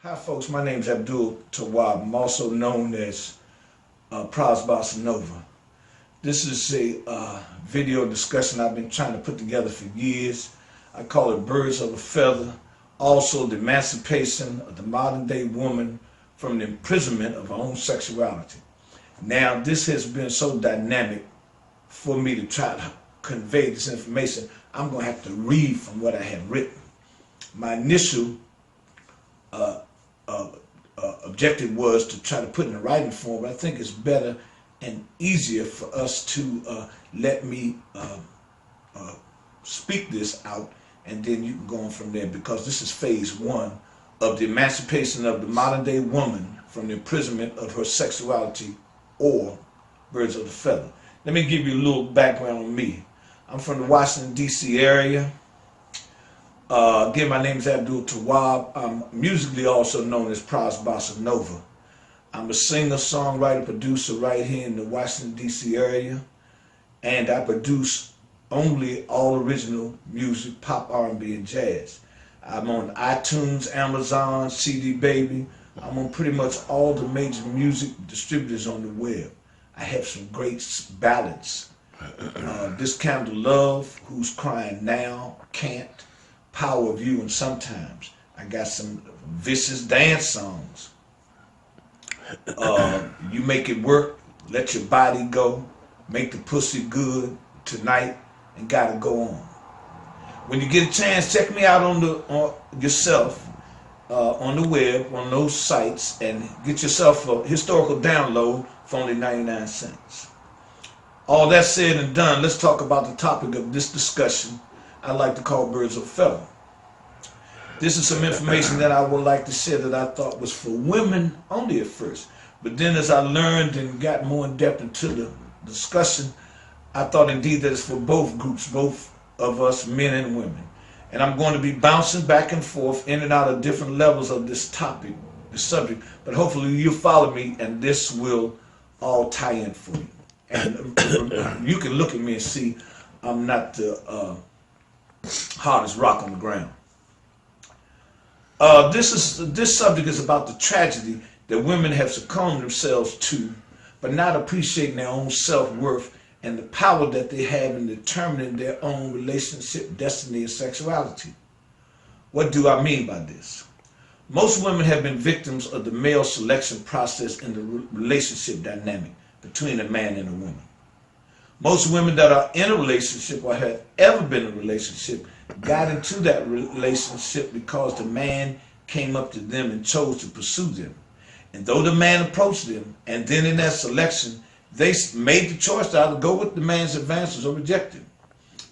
Hi folks, my name is Abdul Tawwaab. I'm also known as Pros Bossa Nova. This is a video discussion I've been trying to put together for years. I call it Birds of a Feather. Also the emancipation of the modern day woman from the imprisonment of her own sexuality. Now this has been so dynamic for me to try to convey this information. I'm going to have to read from what I have written. My initial objective was to try to put in a writing form, but I think it's better and easier for us to let me speak this out, and then you can go on from there, because this is phase one of the emancipation of the modern day woman from the imprisonment of her sexuality, or Birds of the Feather. Let me give you a little background on me. I'm from the Washington, D.C. area. Again, my name is Abdul Tawwaab. I'm musically also known as Pros Bossa Nova. I'm a singer, songwriter, producer right here in the Washington, D.C. area. And I produce only all original music, pop, R&B, and jazz. I'm on iTunes, Amazon, CD Baby. I'm on pretty much all the major music distributors on the web. I have some great ballads. This Kind of Love, Who's Crying Now, Can't, Power of You, and Sometimes. I got some vicious dance songs. You Make It Work, Let Your Body Go, Make the Pussy Good, Tonight, and Gotta Go On. When you get a chance, check me out on yourself on the web, on those sites, and get yourself a historical download for only 99 cents. All that said and done, let's talk about the topic of this discussion I like to call Birds of a Feather. This is some information that I would like to share that I thought was for women only at first. But then as I learned and got more in depth into the discussion, I thought indeed that it's for both groups, both of us, men and women. And I'm going to be bouncing back and forth in and out of different levels of this topic, the subject. But hopefully you'll follow me and this will all tie in for you. And you can look at me and see I'm not the hardest rock on the ground. This subject is about the tragedy that women have succumbed themselves to, but not appreciating their own self-worth and the power that they have in determining their own relationship, destiny, and sexuality. What do I mean by this? Most women have been victims of the male selection process in the relationship dynamic between a man and a woman. Most women that are in a relationship or have ever been in a relationship got into that relationship because the man came up to them and chose to pursue them. And though the man approached them, and then in that selection, they made the choice to either go with the man's advances or reject him.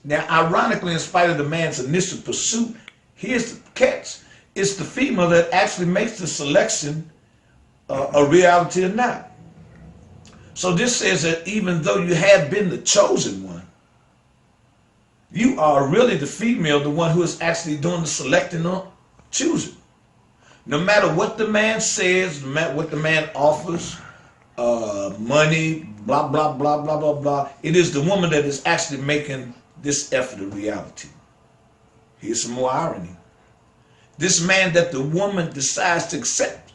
Now, ironically, in spite of the man's initial pursuit, here's the catch. It's the female that actually makes the selection a reality or not. So this says that even though you have been the chosen one, you are really the female, the one who is actually doing the selecting or choosing. No matter what the man says, no matter what the man offers, money, blah, blah, blah, blah, blah, blah, it is the woman that is actually making this effort a reality. Here's some more irony. This man that the woman decides to accept,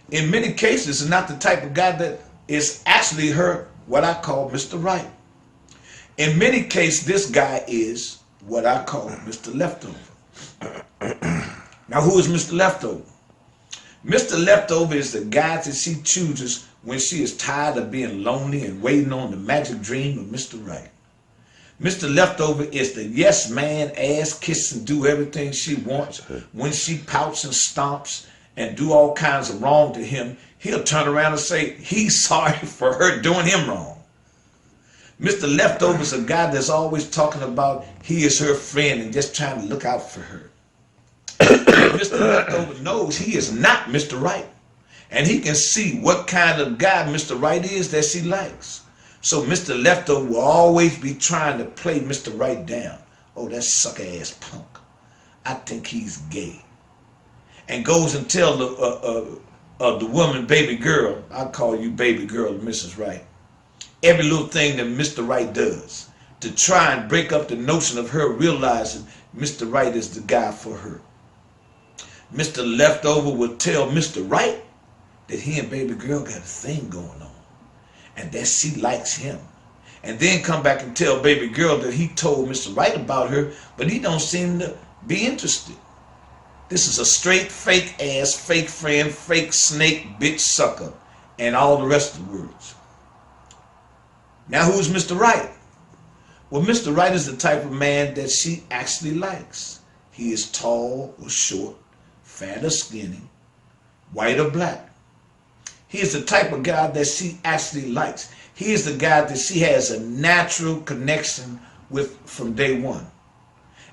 in many cases, is not the type of guy that is actually her, what I call Mr. Right. In many cases, this guy is what I call Mr. Leftover. Now, who is Mr. Leftover? Mr. Leftover is the guy that she chooses when she is tired of being lonely and waiting on the magic dream of Mr. Right. Mr. Leftover is the yes man, ass kiss and do everything she wants. When she pouts and stomps and do all kinds of wrong to him, he'll turn around and say he's sorry for her doing him wrong. Mr. Leftover is a guy that's always talking about he is her friend and just trying to look out for her. Mr. Leftover knows he is not Mr. Right. And he can see what kind of guy Mr. Right is that she likes. So Mr. Leftover will always be trying to play Mr. Right down. Oh, that sucker ass punk. I think he's gay. And goes and tells the woman, baby girl, I call you baby girl, Mrs. Right, every little thing that Mr. Right does to try and break up the notion of her realizing Mr. Right is the guy for her. Mr. Leftover would tell Mr. Right that he and baby girl got a thing going on and that she likes him. And then come back and tell baby girl that he told Mr. Right about her, but he don't seem to be interested. This is a straight fake ass, fake friend, fake snake, bitch sucker, and all the rest of the words. Now who's Mr. Right? Well, Mr. Right is the type of man that she actually likes. He is tall or short, fat or skinny, white or black. He is the type of guy that she actually likes. He is the guy that she has a natural connection with from day one.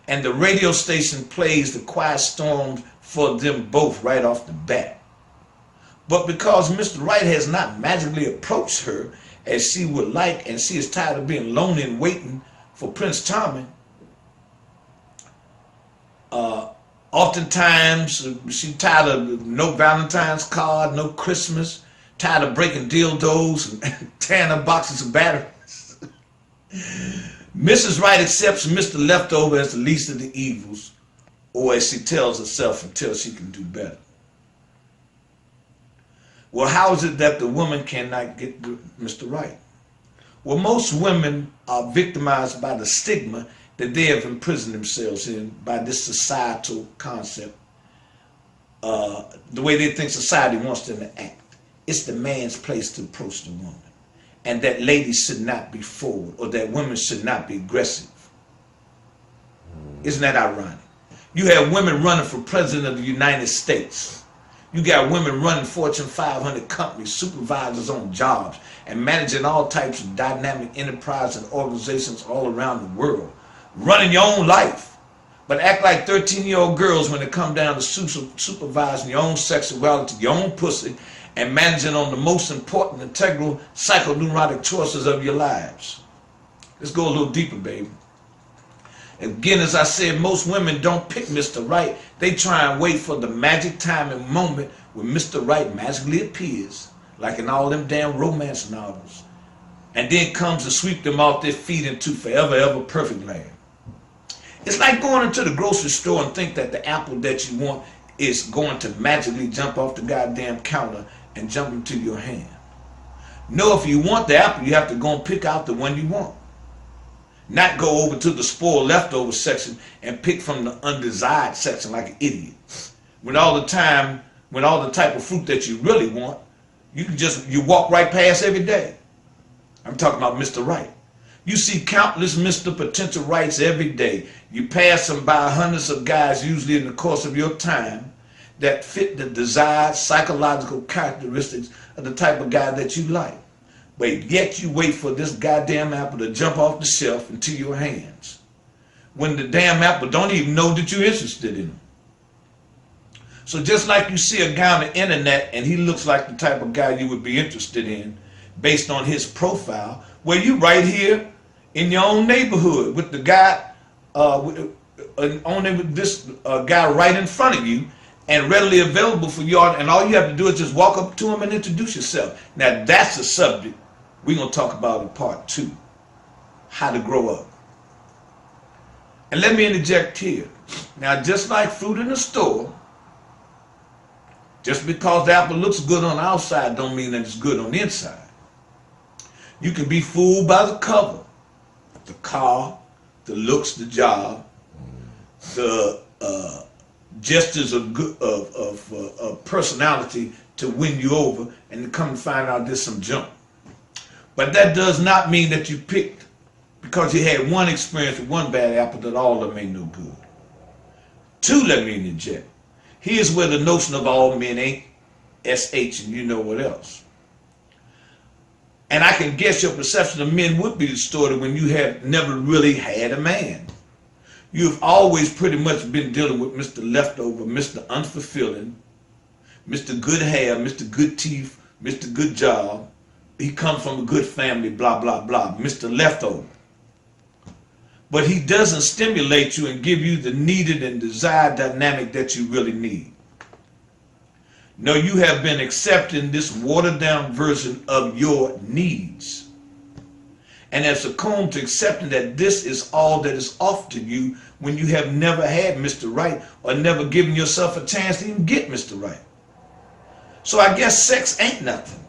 And the radio station plays the quiet storm for them both right off the bat. But because Mr. Right has not magically approached her as she would like, and she is tired of being lonely and waiting for Prince Charming, oftentimes she's tired of no Valentine's card, no Christmas, tired of breaking dildos and tearing up boxes of batteries. Mrs. Right accepts Mr. Leftover as the least of the evils, or as she tells herself until she can do better. Well, how is it that the woman cannot get Mr. Right? Well, most women are victimized by the stigma that they have imprisoned themselves in by this societal concept, the way they think society wants them to act. It's the man's place to approach the woman, and that ladies should not be forward, or that women should not be aggressive. Isn't that ironic? You have women running for president of the United States. You got women running Fortune 500 companies, supervisors on jobs, and managing all types of dynamic enterprise and organizations all around the world, running your own life, but act like 13-year-old girls when it come down to supervising your own sexuality, your own pussy, and managing on the most important, integral, psychoneurotic choices of your lives. Let's go a little deeper, baby. Again, as I said, most women don't pick Mr. Right. They try and wait for the magic time and moment when Mr. Right magically appears, like in all them damn romance novels, and then comes to sweep them off their feet into forever, ever perfect land. It's like going into the grocery store and think that the apple that you want is going to magically jump off the goddamn counter and jump into your hand. No, if you want the apple, you have to go and pick out the one you want. Not go over to the spoiled leftover section and pick from the undesired section like an idiot. When all the type of fruit that you really want, you walk right past every day. I'm talking about Mr. Right. You see countless Mr. Potential Rights every day. You pass them by hundreds of guys, usually in the course of your time, that fit the desired psychological characteristics of the type of guy that you like. But yet you wait for this goddamn apple to jump off the shelf into your hands, when the damn apple don't even know that you're interested in him. So just like you see a guy on the internet and he looks like the type of guy you would be interested in based on his profile, well, you right here in your own neighborhood with the guy, with this guy right in front of you and readily available for you, and all you have to do is just walk up to him and introduce yourself. Now that's the subject we're going to talk about in part 2, how to grow up. And let me interject here. Now, just like fruit in the store, just because the apple looks good on the outside don't mean that it's good on the inside. You can be fooled by the cover, the car, the looks, the job, the gestures of personality to win you over, and to come and find out there's some junk. But that does not mean that you picked, because you had one experience with one bad apple, that all of them ain't no good. 2, let me interject. Here's where the notion of all men ain't SH and you know what else. And I can guess your perception of men would be distorted when you have never really had a man. You've always pretty much been dealing with Mr. Leftover, Mr. Unfulfilling, Mr. Good Hair, Mr. Good Teeth, Mr. Good Job. He comes from a good family, blah, blah, blah, Mr. Leftover. But he doesn't stimulate you and give you the needed and desired dynamic that you really need. No, you have been accepting this watered down version of your needs. and have succumbed to accepting that this is all that is offered to you when you have never had Mr. Right or never given yourself a chance to even get Mr. Right. So I guess sex ain't nothing.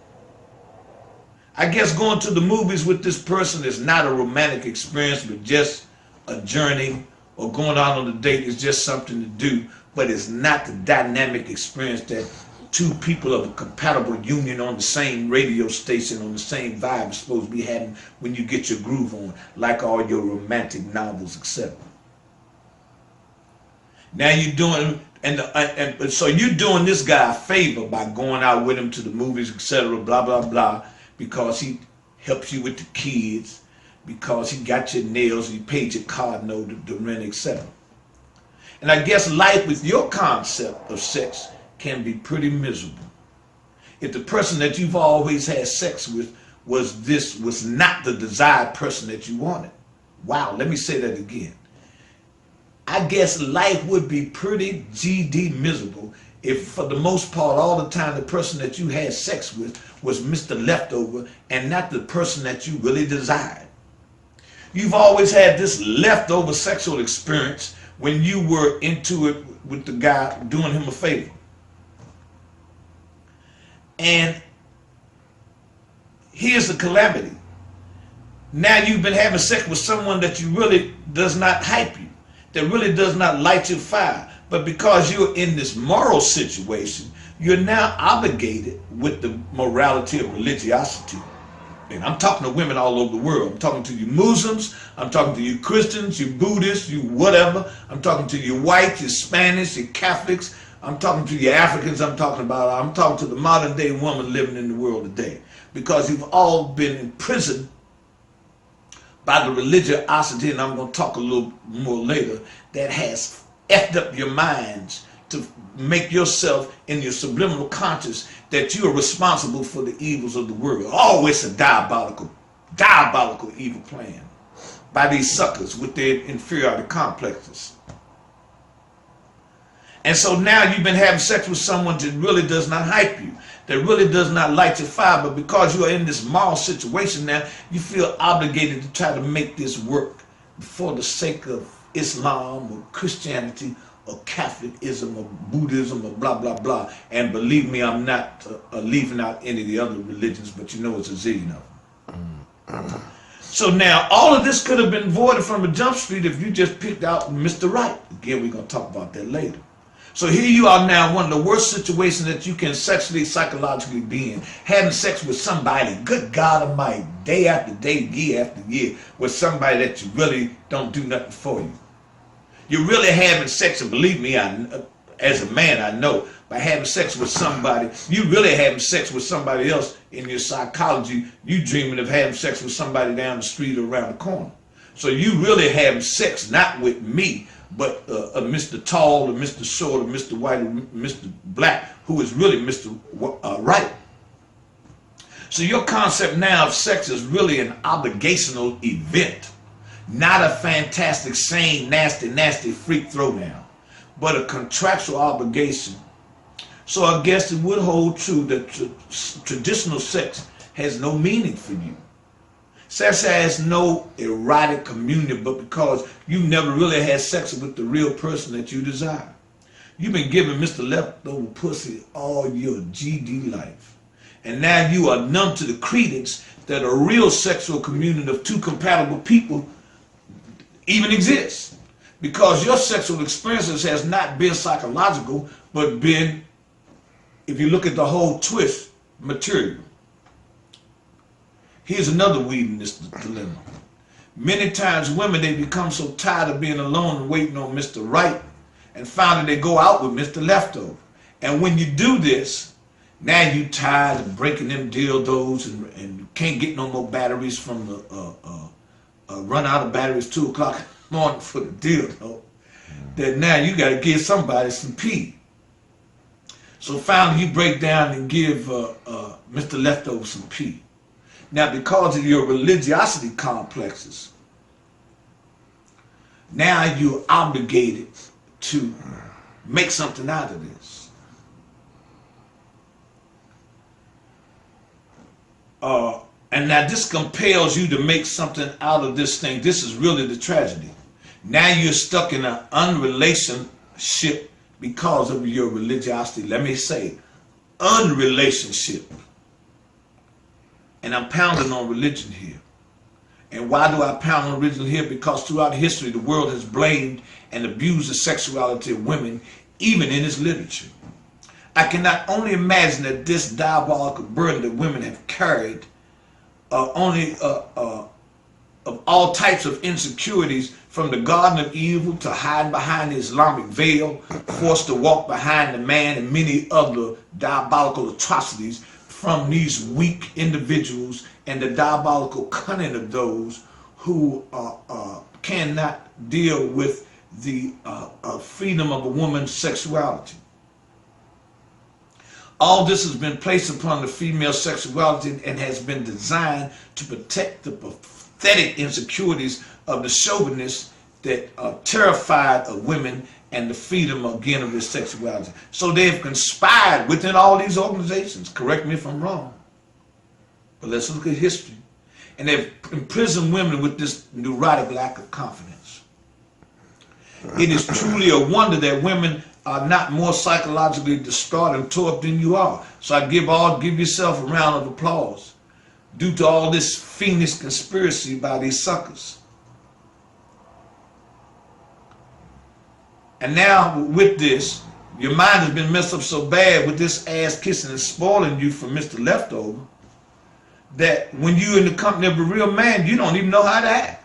I guess going to the movies with this person is not a romantic experience, but just a journey, or going out on a date is just something to do, but it's not the dynamic experience that two people of a compatible union on the same radio station, on the same vibe is supposed to be having when you get your groove on, like all your romantic novels, etc. Now you're doing, and so you're doing this guy a favor by going out with him to the movies, etc., blah, blah, blah, because he helps you with the kids, because he got your nails, he paid your car note, the rent, etc. And I guess life with your concept of sex can be pretty miserable. If the person that you've always had sex with was not the desired person that you wanted. Wow, let me say that again. I guess life would be pretty GD miserable if for the most part all the time the person that you had sex with was Mr. Leftover and not the person that you really desired. You've always had this leftover sexual experience when you were into it with the guy doing him a favor. And here's the calamity. Now you've been having sex with someone that you really does not hype you, that really does not light your fire. But because you're in this moral situation, you're now obligated with the morality of religiosity. And I'm talking to women all over the world. I'm talking to you Muslims, I'm talking to you Christians, you Buddhists, you whatever. I'm talking to you whites, you Spanish, you Catholics. I'm talking to you Africans. I'm talking to the modern day woman living in the world today. Because you've all been imprisoned by the religiosity, and I'm going to talk a little more later, that has effed up your minds to make yourself in your subliminal conscious that you are responsible for the evils of the world. Oh, it's a diabolical evil plan by these suckers with their inferiority complexes. And so now you've been having sex with someone that really does not hype you, that really does not light your fire, but because you are in this moral situation now, you feel obligated to try to make this work for the sake of Islam or Christianity or Catholicism or Buddhism or blah, blah, blah. And believe me, I'm not leaving out any of the other religions, but you know it's a zillion of them. So now all of this could have been avoided from a jump street if you just picked out Mr. Right. Again, we're going to talk about that later. So here you are now, one of the worst situations that you can sexually, psychologically be in. Having sex with somebody, good God Almighty, day after day, year after year, with somebody that you really don't do nothing for you. You're really having sex, and believe me, as a man, I know, by having sex with somebody, you really having sex with somebody else in your psychology. You dreaming of having sex with somebody down the street or around the corner. So you really having sex, not with me, but Mr. Tall or Mr. Short or Mr. White or Mr. Black, who is really Mr. Right. So your concept now of sex is really an obligational event, not a fantastic, sane, nasty freak throwdown, but a contractual obligation. So I guess it would hold true that traditional sex has no meaning for you. Sex has no erotic communion, but because you never really had sex with the real person that you desire. You've been giving Mr. Leftover pussy all your GD life. And now you are numb to the credence that a real sexual communion of two compatible people even exists. Because your sexual experiences has not been psychological, but been, if you look at the whole twist, material. Here's another weed in this dilemma. Many times women, they become so tired of being alone and waiting on Mr. Right, and finally they go out with Mr. Leftover. And when you do this, now you tired of breaking them dildos and can't get no more batteries from the run out of batteries 2 o'clock in the morning for the dildo. That now you got to give somebody some pee. So finally you break down and give Mr. Leftover some pee. Now, because of your religiosity complexes, now you're obligated to make something out of this. And now this compels you to make something out of this thing. This is really the tragedy. Now you're stuck in an unrelationship because of your religiosity. Let me say, unrelationship. And I'm pounding on religion here. And why do I pound on religion here? Because throughout history, the world has blamed and abused the sexuality of women, even in its literature. I cannot only imagine that this diabolical burden that women have carried of all types of insecurities, from the Garden of Evil to hiding behind the Islamic veil, forced to walk behind the man, and many other diabolical atrocities from these weak individuals and the diabolical cunning of those who cannot deal with the freedom of a woman's sexuality. All this has been placed upon the female sexuality and has been designed to protect the pathetic insecurities of the chauvinists that are terrified of women and the freedom again of their sexuality. So they have conspired within all these organizations, correct me if I'm wrong, but let's look at history, and they've imprisoned women with this neurotic lack of confidence. It is truly a wonder that women are not more psychologically distraught and tore up than you are. So I give yourself a round of applause due to all this fiendish conspiracy by these suckers. And now with this, your mind has been messed up so bad with this ass kissing and spoiling you from Mr. Leftover that when you're in the company of a real man, you don't even know how to act.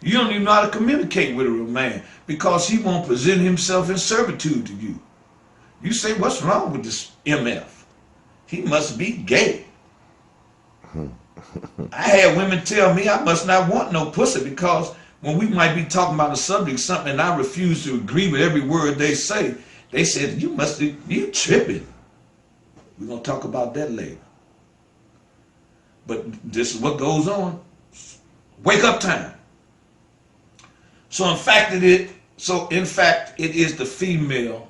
You don't even know how to communicate with a real man because he won't present himself in servitude to you. You say, what's wrong with this MF? He must be gay. I had women tell me I must not want no pussy because when we might be talking about a subject, something, and I refuse to agree with every word they say, they said, you tripping. We're going to talk about that later. But this is what goes on. Wake up time. So in fact it is the female,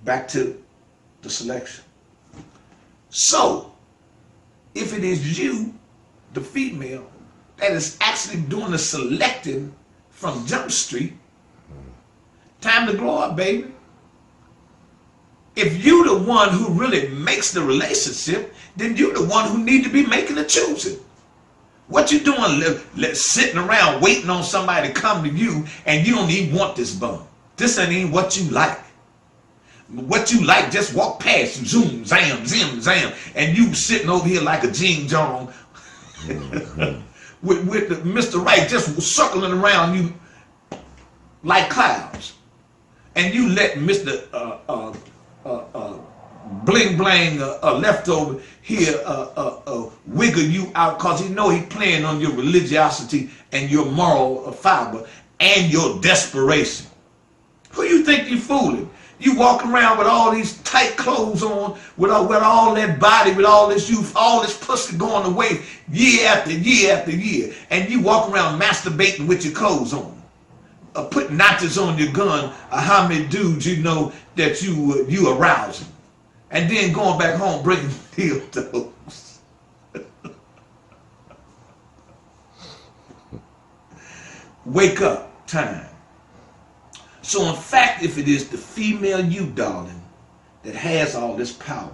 back to the selection. So if it is you, the female, that is actually doing the selecting from Jump Street, time to grow up, baby. If you the one who really makes the relationship, then you the one who need to be making the choosing. What you doing sitting around waiting on somebody to come to you and you don't even want this bum? This ain't even what you like. What you like just walk past you, zoom, zam, zim, zam, and you sitting over here like a Jing Jong with Mr. Right just circling around you like clouds. And you let Mr. Bling Blang Leftover here wiggle you out because he know he playing on your religiosity and your moral fiber and your desperation. Who you think you fooling? You walk around with all these tight clothes on, with all that body, with all this youth, all this pussy going away year after year after year, and you walk around masturbating with your clothes on, putting notches on your gun, how many dudes you know that you arousing, and then going back home bringing dildos. Wake up time. So in fact, if it is the female you, darling, that has all this power,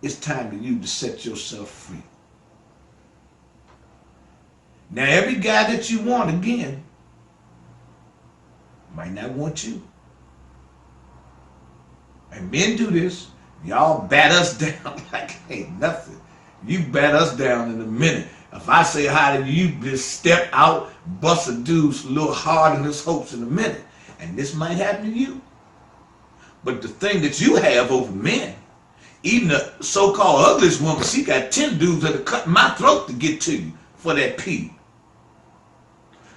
it's time for you to set yourself free. Now every guy that you want, again, might not want you. And men do this. Y'all bat us down like it ain't nothing. You bat us down in a minute. If I say hi to you, just step out, bust a dude's a little hard in his hopes in a minute. And this might happen to you. But the thing that you have over men, even the so-called ugliest woman, she got 10 dudes that are cutting my throat to get to you for that pee.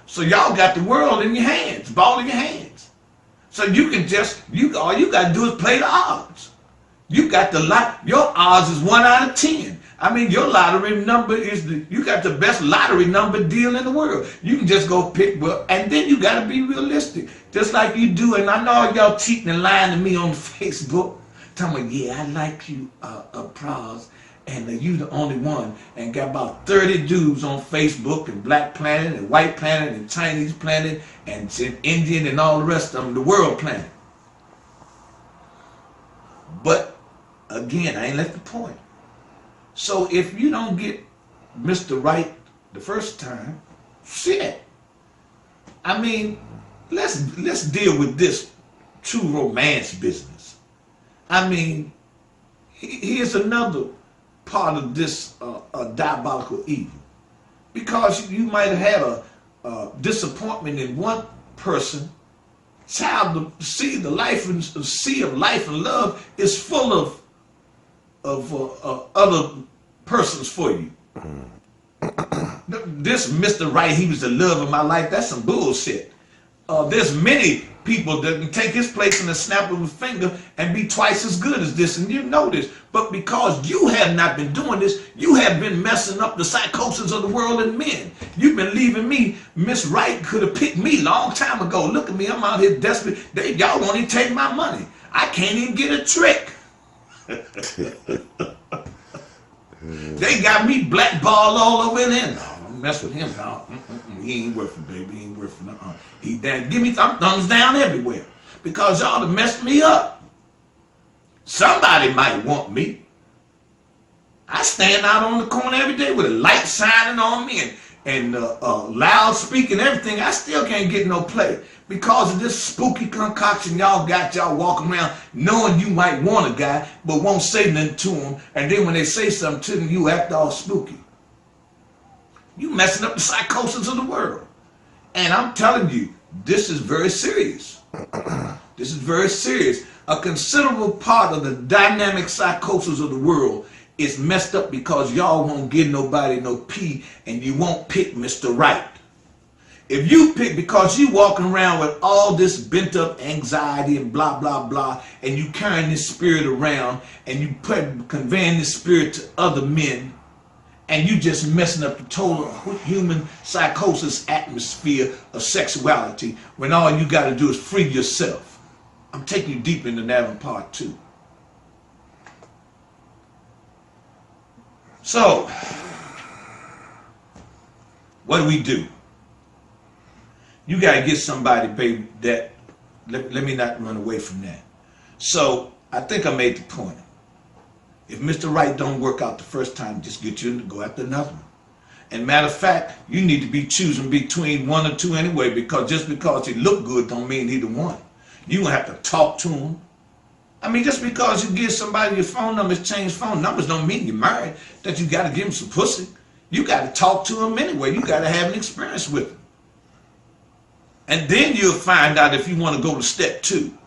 So y'all got the world in your hands, ball in your hands. So you can just, all you got to do is play the odds. You got the your odds is 1 out of 10. I mean, your lottery number is you got the best lottery number deal in the world. You can just go pick, well, and then you got to be realistic. Just like you do, and I know y'all cheating and lying to me on Facebook. Telling me, yeah, I like you, Pros, and you the only one, and got about 30 dudes on Facebook, and Black Planet, and White Planet, and Chinese Planet, and Indian, and all the rest of them, the World Planet. But again, I ain't left the point. So if you don't get Mr. Right the first time, shit. I mean, let's deal with this true romance business. I mean, here's another part of this diabolical evil. Because you might have had a disappointment in one person, child, the sea of life and love is full of other persons for you. This Mr. Right, he was the love of my life, that's some bullshit. There's many people that can take his place in the snap of a finger and be twice as good as this, and you know this. But because you have not been doing this, you have been messing up the psychosis of the world and men. You've been leaving me. Miss Right could have picked me long time ago. Look at me, I'm out here desperate. Y'all won't even take my money. I can't even get a trick. They got me blackballed all over in there. No, don't mess with him, dog. He ain't worth it, baby. He ain't worth it. He down. Give me thumbs down everywhere. Because y'all done messed me up. Somebody might want me. I stand out on the corner every day with a light shining on me and loud speaking everything. I still can't get no play. Because of this spooky concoction y'all got, y'all walking around knowing you might want a guy, but won't say nothing to him. And then when they say something to them, you act all spooky. You messing up the psychosis of the world. And I'm telling you, this is very serious. This is very serious. A considerable part of the dynamic psychosis of the world is messed up because y'all won't give nobody no pee and you won't pick Mr. Right. If you pick, because you walking around with all this bent up anxiety and blah, blah, blah, and you carrying this spirit around and you conveying this spirit to other men, and you just messing up the total human psychosis atmosphere of sexuality when all you got to do is free yourself. I'm taking you deep into that in part 2. So, what do? You got to get somebody, baby, that, let me not run away from that. So, I think I made the point. If Mr. Right don't work out the first time, just get you to go after another one. And matter of fact, you need to be choosing between one or two anyway, because just because he look good don't mean he the one. You gonna have to talk to him. I mean, just because you give somebody your phone numbers, change phone numbers, don't mean you're married, that you got to give him some pussy. You got to talk to him anyway. You got to have an experience with him. And then you'll find out if you want to go to step 2.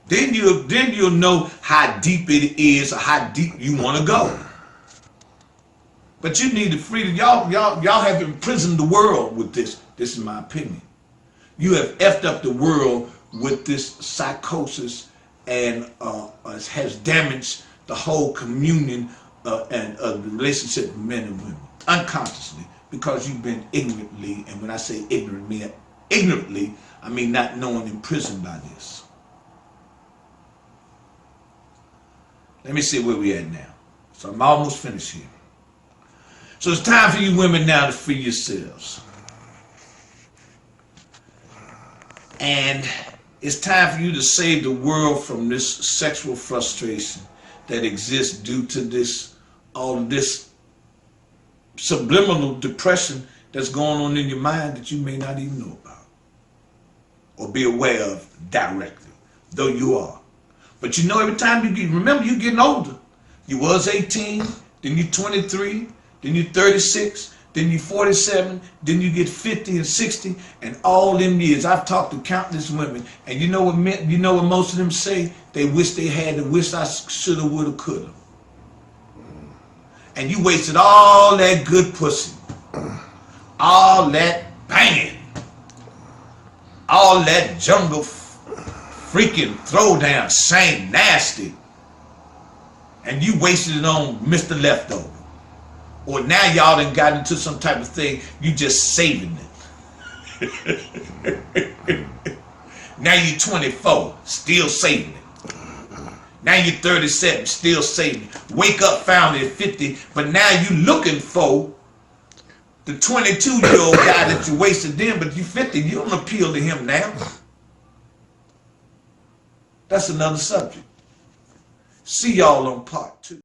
Then you'll know how deep it is or how deep you want to go. But you need the freedom. Y'all have imprisoned the world with this. This is my opinion. You have effed up the world with this psychosis and has damaged the whole communion and the relationship of men and women unconsciously, because you've been ignorantly, and when I say ignorantly, I mean not knowing, imprisoned by this. Let me see where we at now. So I'm almost finished here. So it's time for you women now to free yourselves. And it's time for you to save the world from this sexual frustration that exists due to this, all of this subliminal depression that's going on in your mind that you may not even know about or be aware of directly, though you are. But you know, every time you get, remember, you're getting older. You was 18, then you're 23, then you're 36, then you're 47, then you get 50 and 60, and all them years, I've talked to countless women, and you know what most of them say? They wish they had the wish I shoulda, woulda, coulda. And you wasted all that good pussy, all that banging, all that jungle freaking throwdown, shame, nasty, and you wasted it on Mr. Leftover. Or now y'all done got into some type of thing, you just saving it. Now you're 24, still saving it. Now you're 37, still saving. Wake up, found it at 50, but now you looking for the 22-year-old guy that you wasted then, but you 50, you don't appeal to him now. That's another subject. See y'all on part 2.